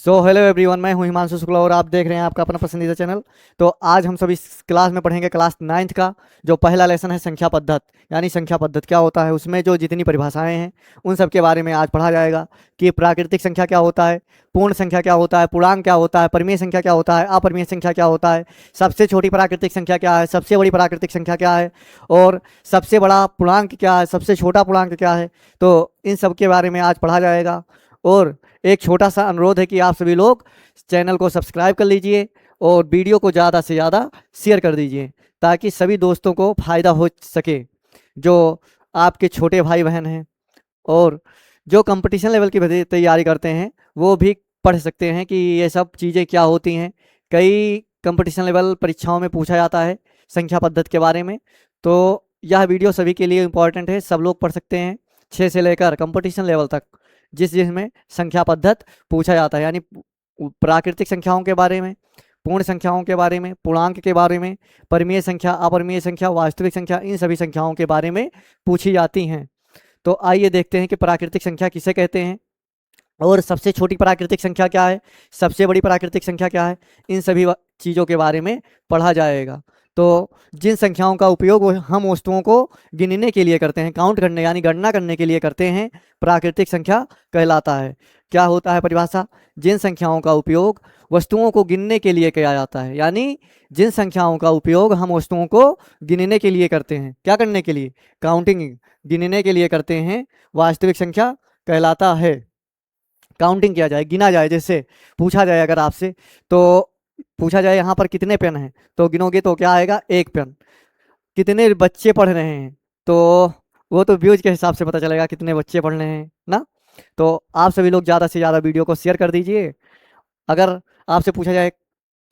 Hello everyone, मैं हूं हिमांशु शुक्ला और आप देख रहे हैं आपका अपना पसंदीदा चैनल। तो आज हम सब इस क्लास में पढ़ेंगे क्लास 9th का जो पहला लेसन है संख्या पद्धत, यानी संख्या पद्धत क्या होता है, उसमें जो जितनी परिभाषाएं हैं उन सब के बारे में आज पढ़ा जाएगा कि प्राकृतिक संख्या क्या होता है, पूर्ण संख्या क्या होता है, पूर्णांक क्या होता है, परिमेय संख्या क्या होता है, अपरिमेय संख्या क्या होता है, सबसे छोटी प्राकृतिक संख्या क्या है, सबसे बड़ी प्राकृतिक संख्या क्या है, और सबसे बड़ा पूर्णांक क्या है, सबसे छोटा पूर्णांक क्या है। तो इन सब के बारे में आज पढ़ा जाएगा। और एक छोटा सा अनुरोध है कि आप सभी लोग चैनल को सब्सक्राइब कर लीजिए और वीडियो को ज़्यादा से ज़्यादा शेयर कर दीजिए ताकि सभी दोस्तों को फ़ायदा हो सके, जो आपके छोटे भाई बहन हैं और जो कंपटीशन लेवल की तैयारी करते हैं वो भी पढ़ सकते हैं कि ये सब चीज़ें क्या होती हैं। कई कंपटीशन लेवल परीक्षाओं में पूछा जाता है संख्या पद्धति के बारे में, तो यह वीडियो सभी के लिए इम्पोर्टेंट है, सब लोग पढ़ सकते हैं 6 से लेकर कंपटीशन लेवल तक जिसमें संख्या पद्धति पूछा जाता है, यानी प्राकृतिक संख्याओं के बारे में, पूर्ण संख्याओं के बारे में, पूर्णांक के बारे में, परिमेय संख्या, अपरिमेय संख्या, वास्तविक संख्या, इन सभी संख्याओं के बारे में पूछी जाती हैं। तो आइए देखते हैं कि प्राकृतिक संख्या किसे कहते हैं और सबसे छोटी प्राकृतिक संख्या क्या है, सबसे बड़ी प्राकृतिक संख्या क्या है। इन सभी चीज़ों के बारे में पढ़ा जाएगा। तो जिन संख्याओं का उपयोग हम वस्तुओं को गिनने के लिए करते हैं, काउंट करने यानी गणना करने के लिए करते हैं, प्राकृतिक संख्या कहलाता है। क्या होता है परिभाषा? जिन संख्याओं का उपयोग वस्तुओं को गिनने के लिए किया जाता है, यानी जिन संख्याओं का उपयोग हम वस्तुओं को गिनने के लिए करते हैं, क्या करने के लिए, काउंटिंग, गिनने के लिए करते हैं, वास्तविक संख्या कहलाता है। काउंटिंग किया जाए, गिना जाए, जैसे पूछा जाए, अगर आपसे तो पूछा जाए यहाँ पर कितने पेन हैं तो गिनोगे तो क्या आएगा, एक पेन। कितने बच्चे पढ़ रहे हैं तो वो तो व्यूज के हिसाब से पता चलेगा कितने बच्चे पढ़ रहे हैं ना। तो आप सभी लोग ज़्यादा से ज़्यादा वीडियो को शेयर कर दीजिए। अगर आपसे पूछा जाए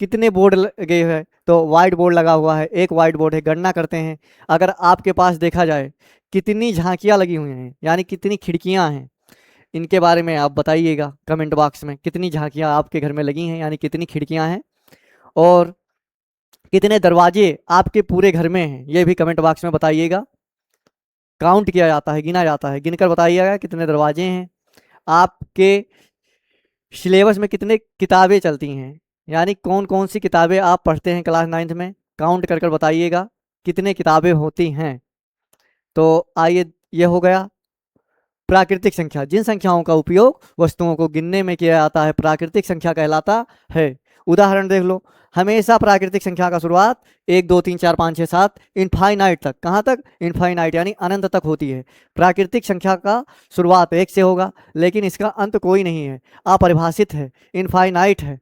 कितने बोर्ड लगे हुए हैं तो वाइट बोर्ड लगा हुआ है, एक वाइट बोर्ड है, गणना करते हैं। अगर आपके पास देखा जाए कितनी झांकियाँ लगी हुई हैं, यानी कितनी खिड़कियाँ हैं, इनके बारे में आप बताइएगा कमेंट बॉक्स में, कितनी झांकियाँ आपके घर में लगी हैं, यानी कितनी खिड़कियाँ हैं, और कितने दरवाजे आपके पूरे घर में हैं, ये भी कमेंट बॉक्स में बताइएगा। काउंट किया जाता है, गिना जाता है, गिनकर बताइएगा कितने दरवाजे हैं। आपके सिलेबस में कितने किताबें चलती हैं, यानी कौन कौन सी किताबें आप पढ़ते हैं क्लास 9th में, काउंट कर कर बताइएगा कितने किताबें होती हैं। तो आइए, ये हो गया प्राकृतिक संख्या। जिन संख्याओं का उपयोग वस्तुओं को गिनने में किया जाता है प्राकृतिक संख्या कहलाता है। उदाहरण देख लो, हमेशा प्राकृतिक संख्या का शुरुआत 1 2 3 4 5 6 7 इनफाइनाइट तक, कहाँ तक, इनफाइनाइट यानी अनंत तक होती है। प्राकृतिक संख्या का शुरुआत 1 से होगा लेकिन इसका अंत कोई नहीं है, अपरिभाषित है, इनफाइनाइट है।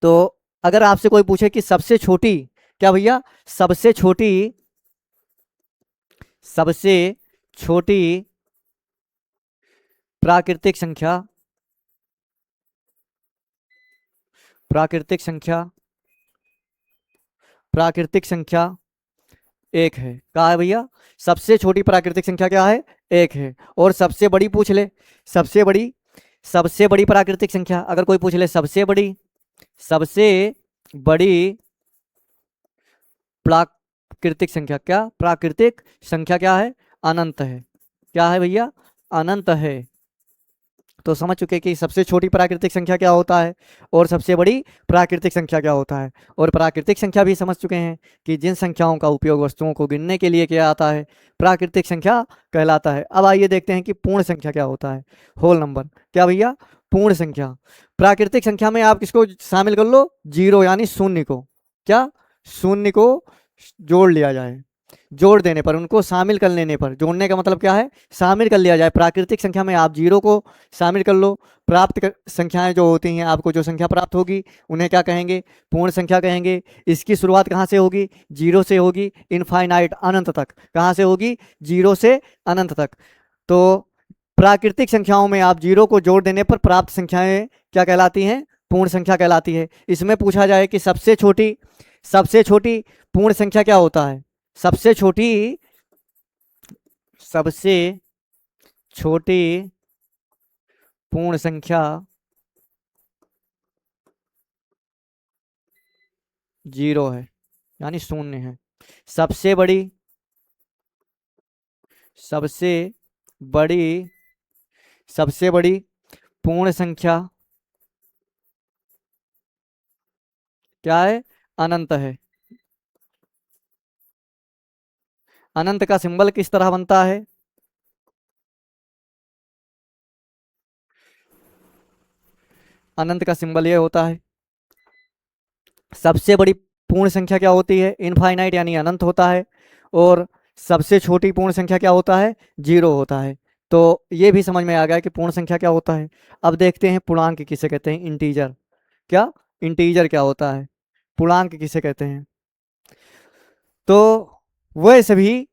तो अगर आपसे कोई पूछे कि सबसे छोटी, क्या भैया, सबसे छोटी, सबसे छोटी प्राकृतिक संख्या, प्राकृतिक संख्या, प्राकृतिक संख्या एक है। कहा है भैया, सबसे छोटी प्राकृतिक संख्या क्या है, एक है। और सबसे बड़ी पूछ ले, सबसे बड़ी, सबसे बड़ी प्राकृतिक संख्या अगर कोई पूछ ले, सबसे बड़ी, सबसे बड़ी प्राकृतिक संख्या, क्या प्राकृतिक संख्या क्या है, अनंत है। क्या है भैया, अनंत है। तो समझ चुके कि सबसे छोटी प्राकृतिक संख्या क्या होता है और सबसे बड़ी प्राकृतिक संख्या क्या होता है। और प्राकृतिक संख्या भी समझ चुके हैं कि जिन संख्याओं का उपयोग वस्तुओं को गिनने के लिए किया जाता है प्राकृतिक संख्या कहलाता है। अब आइए देखते हैं कि पूर्ण संख्या क्या होता है, होल नंबर। क्या भैया, पूर्ण संख्या। प्राकृतिक संख्या में आप किसको शामिल कर लो, जीरो यानी शून्य को, क्या, शून्य को जोड़ लिया जाए, जोड़ देने पर, उनको शामिल कर लेने पर, जोड़ने का मतलब क्या है, शामिल कर लिया जाए। प्राकृतिक संख्या में आप जीरो को शामिल कर लो, संख्याएं जो होती हैं, आपको जो संख्या प्राप्त होगी उन्हें क्या कहेंगे, पूर्ण संख्या कहेंगे। इसकी शुरुआत कहाँ से होगी, जीरो से होगी, इनफाइनाइट अनंत तक, कहाँ से होगी, जीरो से अनंत तक। तो प्राकृतिक संख्याओं में आप जीरो को जोड़ देने पर प्राप्त संख्याएं क्या कहलाती हैं, पूर्ण संख्या कहलाती है। इसमें पूछा जाए कि सबसे छोटी, सबसे छोटी पूर्ण संख्या क्या होता है, सबसे छोटी, सबसे छोटी पूर्ण संख्या जीरो है, यानी शून्य है। सबसे बड़ी, सबसे बड़ी, सबसे बड़ी पूर्ण संख्या क्या है? अनंत है। अनंत का सिंबल किस तरह बनता है? अनंत का सिंबल ये होता है। सबसे बड़ी पूर्ण संख्या क्या होती है? इनफाइनाइट यानी अनंत होता है। और सबसे छोटी पूर्ण संख्या क्या होता है? जीरो होता है। तो ये भी समझ में आ गया कि पूर्ण संख्या क्या होता है। अब देखते हैं पूर्णांक किसे कहते हैं। इंटीजर। क्या? इंटीजर क्या होता है? पूर्णांक किसे कहते हैं? तो वह सभी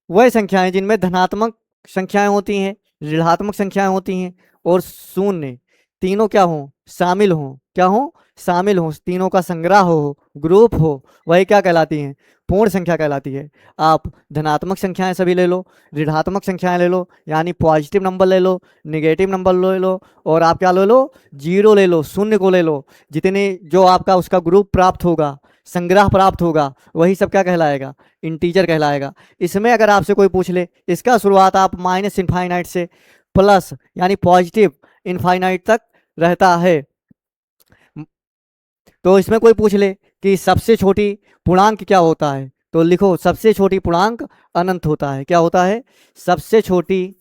वह संख्याएं जिनमें धनात्मक संख्याएं होती हैं, ऋणात्मक संख्याएं होती हैं और शून्य, तीनों क्या हो? शामिल हो। क्या हो? शामिल हो। तीनों का संग्रह हो, ग्रुप हो, वही क्या कहलाती हैं? पूर्ण संख्या कहलाती है। आप धनात्मक संख्याएं सभी ले लो, ऋणात्मक संख्याएं ले लो यानी पॉजिटिव नंबर ले लो, निगेटिव नंबर ले लो, और आप क्या ले लो? जीरो ले लो, शून्य को ले लो। जितने जो आपका उसका ग्रुप प्राप्त होगा, संग्रह प्राप्त होगा, वही सब क्या कहलाएगा? इंटीजर कहलाएगा। इसमें अगर आपसे कोई पूछ ले, इसका शुरुआत आप माइनस इनफाइनाइट से प्लस यानी पॉजिटिव इनफाइनाइट तक रहता है। तो इसमें कोई पूछ ले कि सबसे छोटी पूर्णांक क्या होता है, तो लिखो सबसे छोटी पूर्णांक अनंत होता है। क्या होता है? सबसे छोटी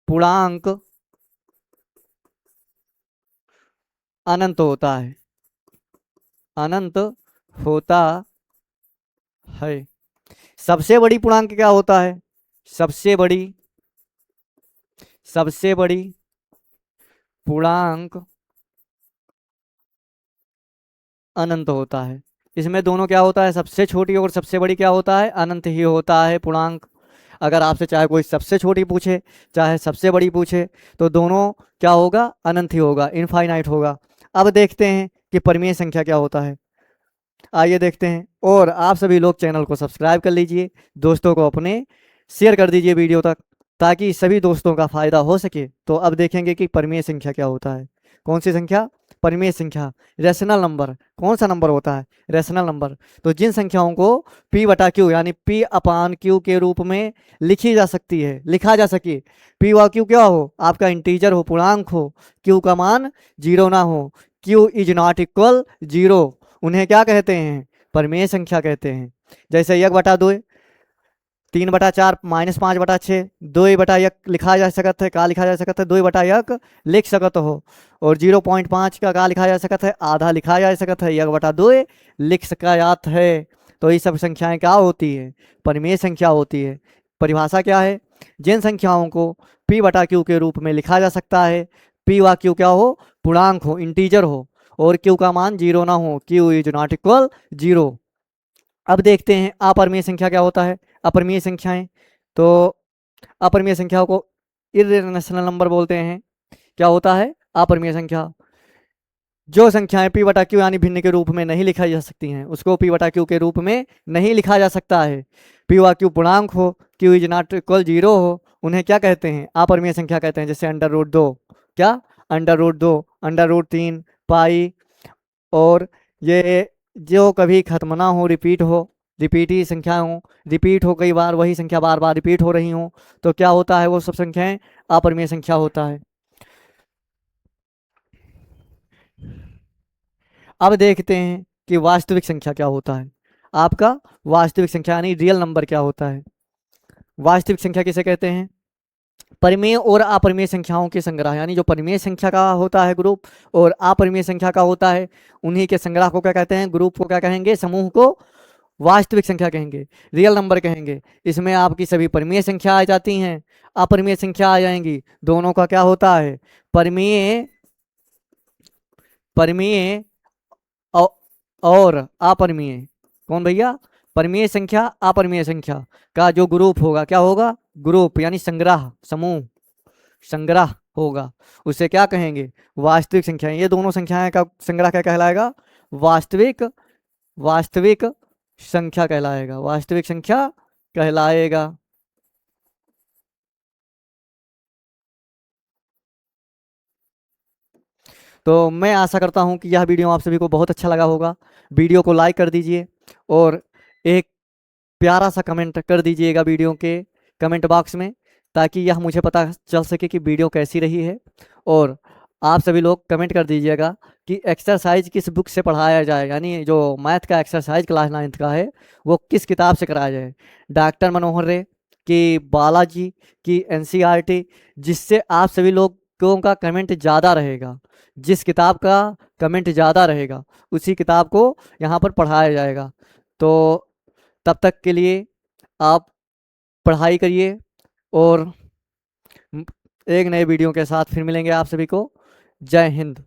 पूर्णांक अनंत होता है। अनंत होता है। सबसे बड़ी पूर्णांक क्या होता है? सबसे बड़ी पूर्णांक अनंत होता है। इसमें दोनों क्या होता है? सबसे छोटी और सबसे बड़ी क्या होता है? अनंत ही होता है पूर्णांक। अगर आपसे चाहे कोई सबसे छोटी पूछे चाहे सबसे बड़ी पूछे, तो दोनों क्या होगा? अनंत ही होगा, इनफाइनाइट होगा। अब देखते हैं कि परिमेय संख्या क्या होता है। आइए देखते हैं। और आप सभी लोग चैनल को सब्सक्राइब कर लीजिए, दोस्तों को अपने शेयर कर दीजिए वीडियो तक, ताकि सभी दोस्तों का फायदा हो सके। तो अब देखेंगे कि परिमेय संख्या क्या होता है। कौन सी संख्या? परिमेय संख्या। Rational number. कौन सा नंबर होता है? Rational number. तो जिन संख्याओं को p बटा क्यू यानी p अपान क्यू के रूप में लिखी जा सकती है, लिखा जा सके। p व क्यू क्या हो? आपका इंटीजर हो, पूर्णांक हो, q का मान जीरो ना हो, q is not equal zero, उन्हें क्या कहते हैं? परिमेय संख्या कहते हैं। जैसे 1/2, 3/4, -5/6, 2/1 लिखा जा सकता है। का लिखा जा सकता है? 2/1 लिख सकते हो। और 0.5 का लिखा जा सकता है? आधा लिखा जा सकता है, 1/2 लिख सका जाता है। तो ये सब संख्याएं क्या होती है? परिमेय संख्या होती है। परिभाषा क्या है? जिन संख्याओं को p बटा क्यू के रूप में लिखा जा सकता है, p व क्यू क्या हो? पूर्णांक हो, इंटीजर हो, और q का मान जीरो ना हो, q is not equal zero. अब देखते हैं अपरिमेय संख्या क्या होता है। अपरिमेय संख्याएं, तो अपरिमेय संख्याओं को इर्रेशनल नंबर बोलते हैं। क्या होता है? अपरिमेय संख्या जो संख्याएं p बटा क्यू यानी भिन्न के रूप में नहीं लिखा जा सकती हैं, उसको p बटा क्यू के रूप में नहीं लिखा जा सकता है। p व क्यू पूर्णांक हो, q is not equal zero हो, उन्हें क्या कहते हैं? अपरिमेय संख्या कहते हैं। जैसे √2। क्या? √2, √3, पाई। और ये जो कभी खत्म ना हो, रिपीट हो, रिपीट ही संख्या हो, रिपीट हो कई बार, वही संख्या बार बार रिपीट हो रही हो, तो क्या होता है? वो सब संख्याएं अपरिमेय संख्या होता है। अब देखते हैं कि वास्तविक संख्या क्या होता है। आपका वास्तविक संख्या यानी रियल नंबर क्या होता है। वास्तविक संख्या किसे कहते हैं? परिमेय और अपरिमेय संख्याओं के संग्रह, यानी जो परिमेय संख्या का होता है ग्रुप और अपरिमेय संख्या का होता है, उन्हीं के संग्रह को क्या कहते हैं? ग्रुप को क्या कहेंगे? समूह को वास्तविक संख्या कहेंगे, रियल नंबर कहेंगे। इसमें आपकी सभी परिमेय संख्या आ जाती हैं, अपरिमेय संख्या आ जाएंगी। दोनों का क्या होता है? परिमेय परिमेय और अपरिमेय। कौन भैया? परिमेय संख्या अपरिमेय संख्या का जो ग्रुप होगा, क्या होगा? ग्रुप यानी संग्रह, समूह, संग्रह होगा, उसे क्या कहेंगे? वास्तविक संख्या। ये दोनों संख्याएं का संग्रह क्या कहलाएगा? वास्तविक वास्तविक संख्या कहलाएगा, वास्तविक संख्या कहलाएगा। तो मैं आशा करता हूं कि यह वीडियो आप सभी को बहुत अच्छा लगा होगा। वीडियो को लाइक कर दीजिए और एक प्यारा सा कमेंट कर दीजिएगा वीडियो के कमेंट बॉक्स में, ताकि यह मुझे पता चल सके कि वीडियो कैसी रही है। और आप सभी लोग कमेंट कर दीजिएगा कि एक्सरसाइज किस बुक से पढ़ाया जाए, यानी जो मैथ का एक्सरसाइज क्लास 9th का है वो किस किताब से कराया जाए, डॉक्टर मनोहर रे की, बालाजी की, एनसीईआरटी, जिससे आप सभी लोगों का कमेंट ज़्यादा रहेगा। जिस किताब का कमेंट ज़्यादा रहेगा उसी किताब को यहाँ पर पढ़ाया जाएगा। तो तब तक के लिए आप पढ़ाई करिए और एक नए वीडियो के साथ फिर मिलेंगे आप सभी को। जय हिंद।